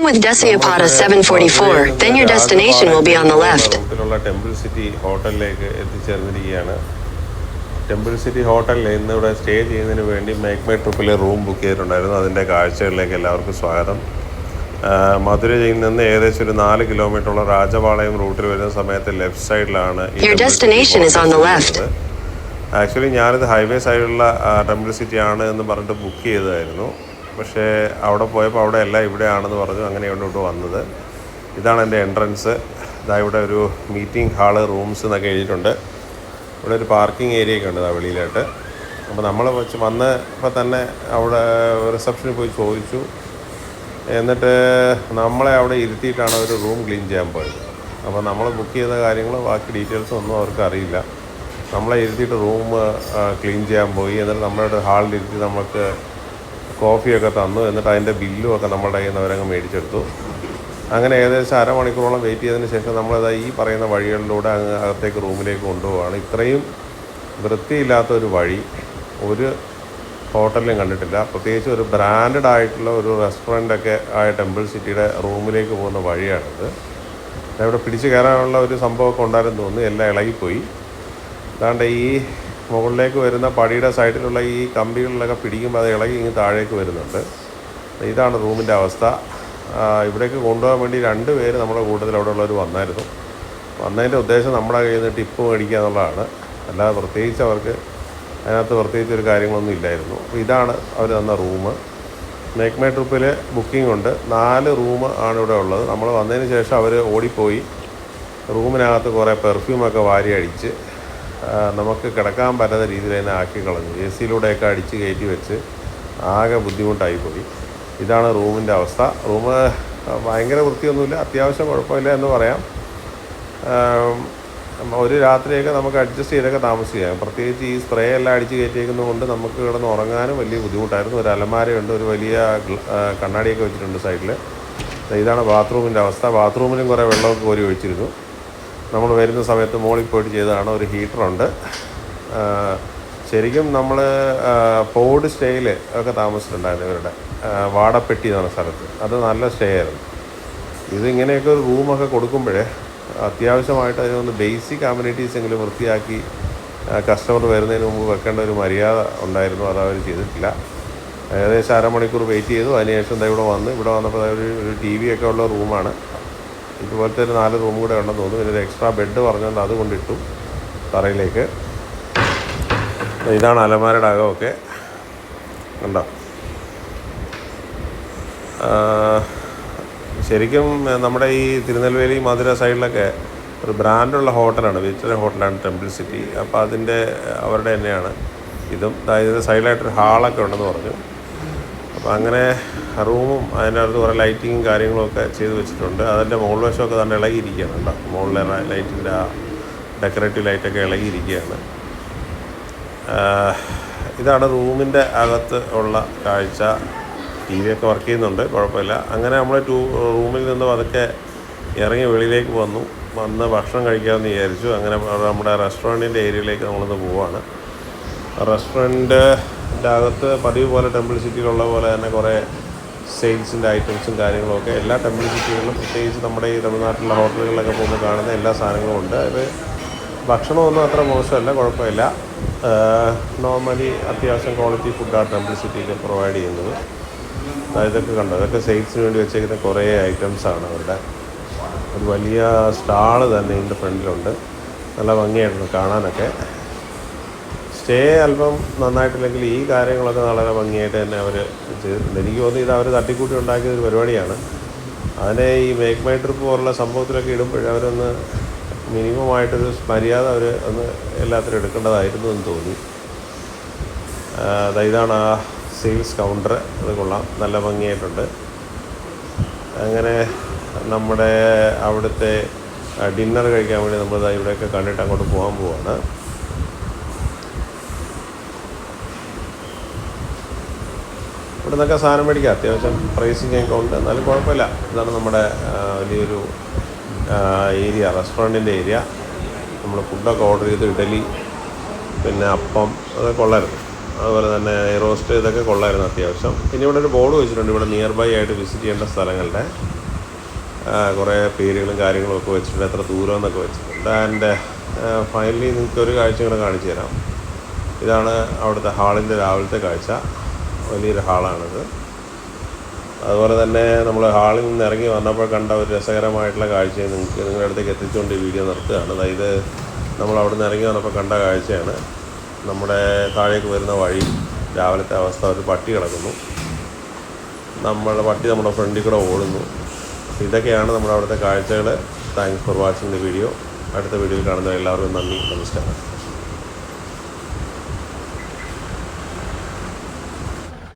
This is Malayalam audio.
with Desyapata 744, then your destination will be on the left. റൂട്ടിലുള്ള ടെമ്പിൾ സിറ്റി ഹോട്ടലിലേക്ക് എത്തിച്ചേർന്നിരിക്കുകയാണ്. ടെമ്പിൾ സിറ്റി ഹോട്ടലിൽ ഇന്ന് ഇവിടെ സ്റ്റേ ചെയ്യുന്നതിന് വേണ്ടി മേക്ക് മൈ ട്രിപ്പിൽ റൂം ബുക്ക് ചെയ്തിട്ടുണ്ടായിരുന്നു. അതിൻ്റെ കാഴ്ചകളിലേക്ക് എല്ലാവർക്കും സ്വാഗതം. മധുരയിൽ നിന്ന് ഏകദേശം ഒരു 4 കിലോമീറ്ററുള്ള രാജപാളയം റൂട്ടിൽ വരുന്ന സമയത്ത് ലെഫ്റ്റ് സൈഡിലാണ് ആക്ച്വലി ഞാനിത് ഹൈവേ സൈഡിലുള്ള ടെമ്പിൾ സിറ്റി ആണ് എന്ന് പറഞ്ഞിട്ട് ബുക്ക് ചെയ്തതായിരുന്നു. പക്ഷേ അവിടെ പോയപ്പോൾ അവിടെ അല്ല, ഇവിടെയാണെന്ന് പറഞ്ഞു. അങ്ങനെയാണ് ഇവിടെ വന്നത്. ഇതാണ് എൻ്റെ എൻട്രൻസ്. ഇതാ ഇവിടെ ഒരു മീറ്റിംഗ് ഹാള്, റൂംസ് എന്നൊക്കെ എഴുതിയിട്ടുണ്ട്. ഇവിടെ ഒരു പാർക്കിംഗ് ഏരിയ ഒക്കെ ഉണ്ട് വെളിയിലായിട്ട്. അപ്പോൾ നമ്മൾ വന്നപ്പോൾ തന്നെ അവിടെ റിസപ്ഷനിൽ പോയി ചോദിച്ചു. എന്നിട്ട് നമ്മളെ അവിടെ ഇരുത്തിയിട്ടാണ് ഒരു റൂം ക്ലീൻ ചെയ്യാൻ പോയത്. അപ്പോൾ നമ്മൾ ബുക്ക് ചെയ്ത കാര്യങ്ങൾ ബാക്കി ഡീറ്റെയിൽസ് ഒന്നും അവർക്ക് അറിയില്ല. നമ്മളെ ഇരുത്തിയിട്ട് റൂം ക്ലീൻ ചെയ്യാൻ പോയി. എന്നിട്ട് നമ്മളൊരു ഹാളിലിരുത്തി നമുക്ക് കോഫിയൊക്കെ തന്നു. എന്നിട്ട് അതിൻ്റെ ബില്ലും ഒക്കെ നമ്മളുടെ കയ്യിൽ നിന്ന് അവരങ്ങ് മേടിച്ചെടുത്തു. അങ്ങനെ ഏകദേശം അരമണിക്കൂറോളം വെയിറ്റ് ചെയ്തതിന് ശേഷം നമ്മളത് ഈ പറയുന്ന വഴികളിലൂടെ അങ്ങ് അകത്തേക്ക് റൂമിലേക്ക് കൊണ്ടുപോവുകയാണ്. ഇത്രയും വൃത്തിയില്ലാത്തൊരു വഴി ഒരു ഹോട്ടലിലും കണ്ടിട്ടില്ല. പ്രത്യേകിച്ച് ഒരു ബ്രാൻഡഡ് ആയിട്ടുള്ള ഒരു റെസ്റ്റോറൻ്റൊക്കെ ആയ ടെമ്പിൾ സിറ്റിയുടെ റൂമിലേക്ക് പോകുന്ന വഴിയാണിത്. ഇവിടെ പിടിച്ച് കയറാനുള്ള ഒരു സംഭവമൊക്കെ ഉണ്ടായിരുന്നു തോന്നുന്നു. എല്ലാം ഇളകിപ്പോയി. അതാണ്ട് ഈ മുകളിലേക്ക് വരുന്ന പടിയുടെ സൈഡിലുള്ള ഈ കമ്പികളിലൊക്കെ പിടിക്കുമ്പോൾ അത് ഇളകി ഇങ്ങ് താഴേക്ക് വരുന്നുണ്ട്. ഇതാണ് റൂമിൻ്റെ അവസ്ഥ. ഇവിടേക്ക് കൊണ്ടുപോകാൻ വേണ്ടി 2 പേര് നമ്മുടെ കൂട്ടത്തിൽ അവിടെ ഉള്ളവർ വന്നായിരുന്നു. വന്നതിൻ്റെ ഉദ്ദേശം നമ്മുടെ കയ്യിൽ നിന്ന് ടിപ്പ് മേടിക്കുക എന്നുള്ളതാണ്. അല്ലാതെ പ്രത്യേകിച്ച് അവർക്ക് അതിനകത്ത് പ്രത്യേകിച്ച് ഒരു കാര്യങ്ങളൊന്നും ഇല്ലായിരുന്നു. അപ്പോൾ ഇതാണ് അവർ തന്ന റൂം. മേക്ക് മൈ ട്രിപ്പിൽ ബുക്കിംഗ് ഉണ്ട്. 4 റൂം ആണ് ഇവിടെ ഉള്ളത്. നമ്മൾ വന്നതിന് ശേഷം അവർ ഓടിപ്പോയി റൂമിനകത്ത് കുറേ പെർഫ്യൂമൊക്കെ വാരി അടിച്ച് നമുക്ക് കിടക്കാൻ പറ്റാത്ത രീതിയിൽ തന്നെ ആക്കി കളഞ്ഞു. എ സിയിലൂടെയൊക്കെ അടിച്ച് കയറ്റി വെച്ച് ആകെ ബുദ്ധിമുട്ടായിപ്പോയി. ഇതാണ് റൂമിൻ്റെ അവസ്ഥ. റൂം ഭയങ്കര വൃത്തിയൊന്നുമില്ല, അത്യാവശ്യം കുഴപ്പമില്ല എന്ന് പറയാം. ഒരു രാത്രിയൊക്കെ നമുക്ക് അഡ്ജസ്റ്റ് ചെയ്തൊക്കെ താമസിക്കാം. പ്രത്യേകിച്ച് ഈ സ്പ്രേ എല്ലാം അടിച്ച് കയറ്റിയേക്കുന്നത് കൊണ്ട് നമുക്ക് കിടന്ന് ഉറങ്ങാനും വലിയ ബുദ്ധിമുട്ടായിരുന്നു. ഒരു അലമാരയുണ്ട്, ഒരു വലിയ കണ്ണാടിയൊക്കെ വെച്ചിട്ടുണ്ട് സൈഡിൽ. ഇതാണ് ബാത്റൂമിൻ്റെ അവസ്ഥ. ബാത്റൂമിലും കുറേ വെള്ളമൊക്കെ കോരി ഒഴിച്ചിരുന്നു. നമ്മൾ വരുന്ന സമയത്ത് മോളിൽ പോയിട്ട് ചെയ്തതാണ്. ഒരു ഹീറ്ററുണ്ട്. ശരിക്കും നമ്മൾ പോഡ് സ്റ്റേയിൽ ഒക്കെ താമസിച്ചിട്ടുണ്ടായിരുന്നു. ഇവരുടെ വാടപ്പെട്ടി എന്ന് പറഞ്ഞ സ്ഥലത്ത്. അത് നല്ല സ്റ്റേ ആയിരുന്നു. ഇതിങ്ങനെയൊക്കെ ഒരു റൂമൊക്കെ കൊടുക്കുമ്പോഴേ അത്യാവശ്യമായിട്ട് അതിനൊന്ന് ബേസിക് അമ്യൂണിറ്റീസ് എങ്കിലും വൃത്തിയാക്കി കസ്റ്റമർ വരുന്നതിന് മുമ്പ് വെക്കേണ്ട ഒരു മര്യാദ ഉണ്ടായിരുന്നു. അത് അവർ ചെയ്തിട്ടില്ല. ഏകദേശം അരമണിക്കൂർ വെയിറ്റ് ചെയ്തു. അതിനുശേഷം ഇവിടെ വന്നപ്പോൾ ഒരു ടി വി ഒക്കെ ഉള്ള റൂമാണ്. ഇതുപോലത്തെ ഒരു 4 റൂം കൂടെ ഉണ്ടെന്ന് തോന്നുന്നു. പിന്നെ ഒരു എക്സ്ട്രാ ബെഡ് പറഞ്ഞുകൊണ്ട് അത് കൊണ്ടിട്ടു തറയിലേക്ക്. ഇതാണ് അലമാരയുടെ അകമൊക്കെ കണ്ടോ. ശരിക്കും നമ്മുടെ ഈ തിരുനെൽവേലി മധുര സൈഡിലൊക്കെ ഒരു ബ്രാൻഡുള്ള ഹോട്ടലാണ്, വെജിറ്റേറിയൻ ഹോട്ടലാണ് ടെമ്പിൾ സിറ്റി. അപ്പോൾ അവരുടെ തന്നെയാണ് ഇതും. അതായത് സൈഡിലായിട്ടൊരു ഹാളൊക്കെ ഉണ്ടെന്ന് പറഞ്ഞു. അപ്പോൾ അങ്ങനെ റൂമും അതിൻ്റെ അടുത്ത് കുറേ ലൈറ്റിങ്ങും കാര്യങ്ങളൊക്കെ ചെയ്ത് വെച്ചിട്ടുണ്ട്. അതിൻ്റെ മുകൾ വശമൊക്കെ തന്നെ ഇളകിയിരിക്കുകയാണ് കേട്ടോ. മുകളിലെ ലൈറ്റിൻ്റെ ആ ഡെക്കറേറ്റീവ് ലൈറ്റൊക്കെ ഇളകിയിരിക്കുകയാണ്. ഇതാണ് റൂമിൻ്റെ അകത്ത് ഉള്ള കാഴ്ച. ടി വി ഒക്കെ വർക്ക് ചെയ്യുന്നുണ്ട്, കുഴപ്പമില്ല. അങ്ങനെ നമ്മൾ റൂമിൽ നിന്ന് അതൊക്കെ ഇറങ്ങി വെളിയിലേക്ക് വന്ന് ഭക്ഷണം കഴിക്കാമെന്ന് വിചാരിച്ചു. അങ്ങനെ നമ്മുടെ റെസ്റ്റോറൻറ്റിൻ്റെ ഏരിയയിലേക്ക് നമ്മളൊന്ന് പോവുകയാണ്. റെസ്റ്റോറൻറ്റിൻ്റെ അകത്ത് പതിവ് പോലെ ടെമ്പിൾ സിറ്റിയിലുള്ള പോലെ തന്നെ കുറേ സെയിൽസിൻ്റെ ഐറ്റംസും കാര്യങ്ങളൊക്കെ എല്ലാ ടെമ്പിൾ സിറ്റികളിലും, പ്രത്യേകിച്ച് നമ്മുടെ ഈ തമിഴ്നാട്ടിലുള്ള ഹോട്ടലുകളിലൊക്കെ പോകുമ്പോൾ കാണുന്ന എല്ലാ സാധനങ്ങളും ഉണ്ട്. അത് ഭക്ഷണമൊന്നും അത്ര മോശമല്ല, കുഴപ്പമില്ല. നോർമലി അത്യാവശ്യം ക്വാളിറ്റി ഫുഡാണ് ടെമ്പിൾ സിറ്റിയിൽ പ്രൊവൈഡ് ചെയ്യുന്നത്. ഇതൊക്കെ കണ്ടോ, ഇതൊക്കെ സെയിൽസിന് വേണ്ടി വെച്ചേക്കുന്ന കുറേ ഐറ്റംസാണ് അവരുടെ. ഒരു വലിയ സ്റ്റാള് തന്നെ ഇതിൻ്റെ ഫ്രണ്ടിലുണ്ട്. നല്ല ഭംഗിയായിരുന്നു കാണാനൊക്കെ. സ്റ്റേ അല്പം നന്നായിട്ടില്ലെങ്കിൽ ഈ കാര്യങ്ങളൊക്കെ വളരെ ഭംഗിയായിട്ട് തന്നെ അവർ ചെയ്തിട്ടുണ്ട്. എനിക്ക് തോന്നി ഇത് അവർ തട്ടിക്കൂട്ടി ഉണ്ടാക്കിയൊരു പരിപാടിയാണ്. അതിനെ ഈ മേക്ക് മൈ ട്രിപ്പ് പോലുള്ള സംഭവത്തിലൊക്കെ ഇടുമ്പോൾ അവരൊന്ന് മിനിമമായിട്ടൊരു മര്യാദ അവർ ഒന്ന് എല്ലാത്തിനും എടുക്കേണ്ടതായിരുന്നു എന്ന് തോന്നി. ഇതാണ് ആ സെയിൽസ് കൗണ്ടർ. അത് കൊള്ളാം, നല്ല ഭംഗിയായിട്ടുണ്ട്. അങ്ങനെ നമ്മുടെ അവിടുത്തെ ഡിന്നർ കഴിക്കാൻ വേണ്ടി നമ്മൾ ഇവിടെയൊക്കെ കണ്ടിട്ട് അങ്ങോട്ട് പോകാൻ പോവാണ്. ഇവിടെ നിന്നൊക്കെ സാധനം മേടിക്കാം. അത്യാവശ്യം പ്രൈസിങ് ഒക്കെ ഉണ്ട്, എന്നാലും കുഴപ്പമില്ല. ഇതാണ് നമ്മുടെ വലിയൊരു ഏരിയ, റെസ്റ്റോറൻറ്റിൻ്റെ ഏരിയ. നമ്മൾ ഫുഡൊക്കെ ഓർഡർ ചെയ്ത് ഇഡലി, പിന്നെ അപ്പം, അതൊക്കെ ഉള്ളായിരുന്നു. അതുപോലെ തന്നെ റോസ്റ്റ് ഇതൊക്കെ കൊള്ളായിരുന്നു അത്യാവശ്യം. പിന്നെ ഇവിടെ ഒരു ബോർഡ് വെച്ചിട്ടുണ്ട്, ഇവിടെ നിയർ ബൈ ആയിട്ട് വിസിറ്റ് ചെയ്യേണ്ട സ്ഥലങ്ങളുടെ കുറേ പേരുകളും കാര്യങ്ങളും ഒക്കെ വെച്ചിട്ടുണ്ട്, എത്ര ദൂരം എന്നൊക്കെ വെച്ചിട്ടുണ്ട്. ആൻഡ് ഫൈനലി നിങ്ങൾക്ക് ഒരു കാഴ്ച കൂടെ കാണിച്ചു തരാം. ഇതാണ് അവിടുത്തെ ഹാളിൻ്റെ രാവിലത്തെ കാഴ്ച. വലിയൊരു ഹാളാണിത്. അതുപോലെ തന്നെ നമ്മൾ ഹാളിൽ നിന്ന് ഇറങ്ങി വന്നപ്പോൾ കണ്ട ഒരു രസകരമായിട്ടുള്ള കാഴ്ചയെ നിങ്ങളുടെ അടുത്തേക്ക് എത്തിച്ചുകൊണ്ട് ഈ വീഡിയോ നിർത്തുകയാണ്. അതായത് നമ്മൾ അവിടെ നിന്ന് ഇറങ്ങി വന്നപ്പോൾ കണ്ട കാഴ്ചയാണ്. നമ്മുടെ താഴേക്ക് വരുന്ന വഴി രാവിലത്തെ അവസ്ഥ, ഒരു പട്ടി കിടക്കുന്നു, നമ്മുടെ പട്ടി നമ്മുടെ ഫ്രണ്ടിൽ കൂടെ ഓടുന്നു. ഇതൊക്കെയാണ് നമ്മുടെ അവിടുത്തെ കാഴ്ചകൾ. Thanks for watching the video. അടുത്ത വീഡിയോയിൽ കാണുന്ന എല്ലാവർക്കും നന്ദി, നമസ്കാരം.